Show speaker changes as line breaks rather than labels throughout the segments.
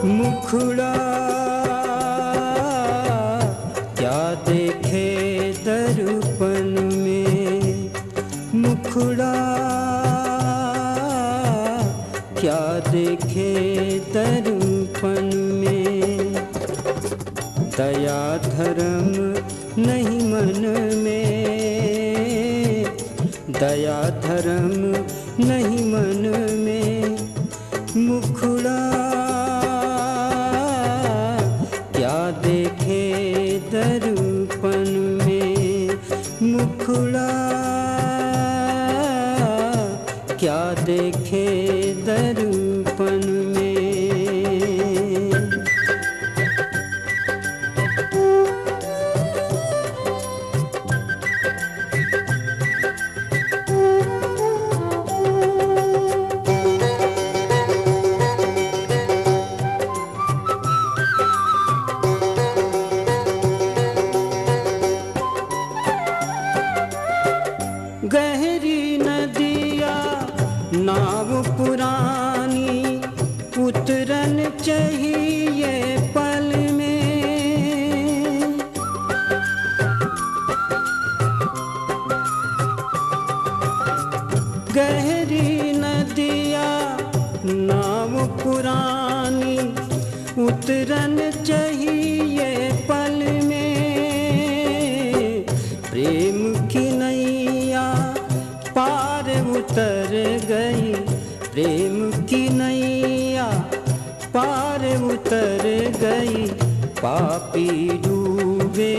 मुखड़ा क्या देखे दर्पण में, मुखड़ा क्या देखे दर्पण में। दया धर्म नहीं मन में, दया धर्म नहीं मन में। मुखड़ा क्या देखे दर्पण में, मुखड़ा क्या देखे दर्पण में। गहरी नदिया नाव पुरानी, उतरन चाहिए पल में। गहरी नदिया नाव पुरानी, उतरन चाहिए पल में। प्रेम की नैया पार उतर गई, प्रेम की नैया पार उतर गई। पापी डूबे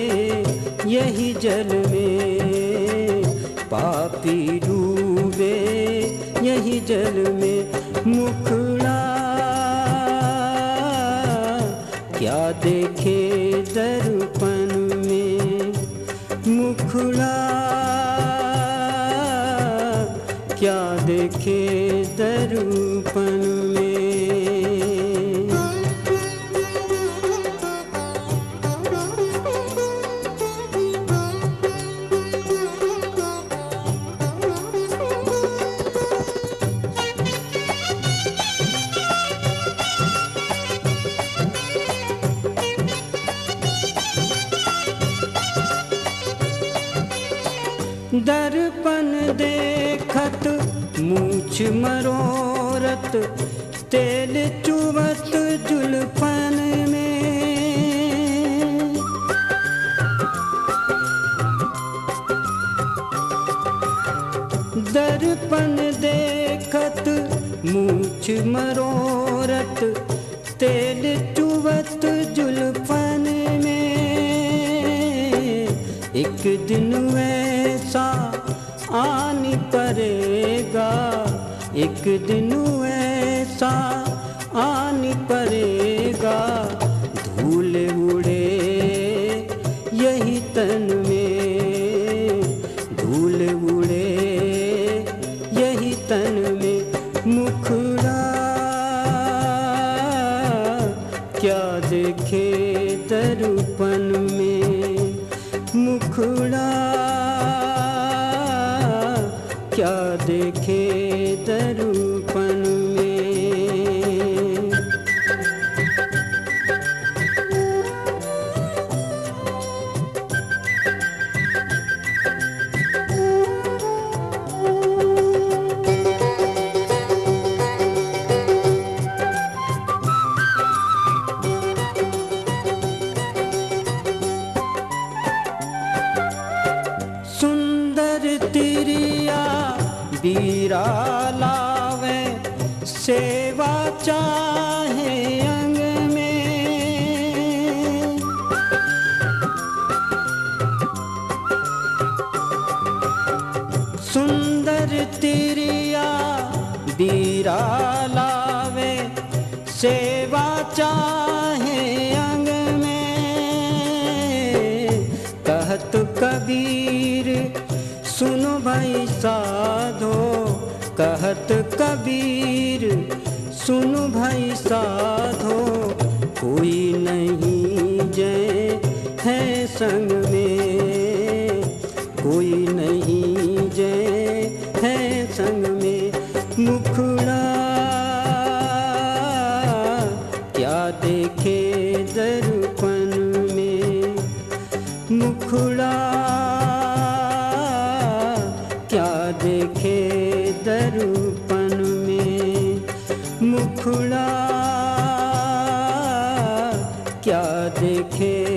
यही जल में, पापी डूबे यही जल में। मुखड़ा क्या देखे दर्पण में, मुखड़ा क्या देखे दर्पण में। दर्पण देखत मूछ मरोरत, तेल चुवत जुल्फन में। दर्पण देखत मूछ मरोरत, तेल चुवत जुल्फन में। एक दिन ऐसा आनी पड़ेगा, एक दिन ऐसा आनी पड़ेगा। धूल उड़े यही तन में, धूल उड़े यही तन में। मुखड़ा क्या देखे दर्पण में, मुखड़ा क्या देखे दर्पण में। सुंदर तिरिया बीरा लावे, सेवा चाहे अंग में। सुंदर तिरिया बीरा लावे, सेवा चाहे अंग में। कहत कबीर सुनो भाई साधो, कहत कबीर सुनो भाई साधो। कोई नहीं जय है संग में, कोई नहीं जय है संग में। मुखड़ा क्या देखे दर्पण में, मुखड़ा क्या देखे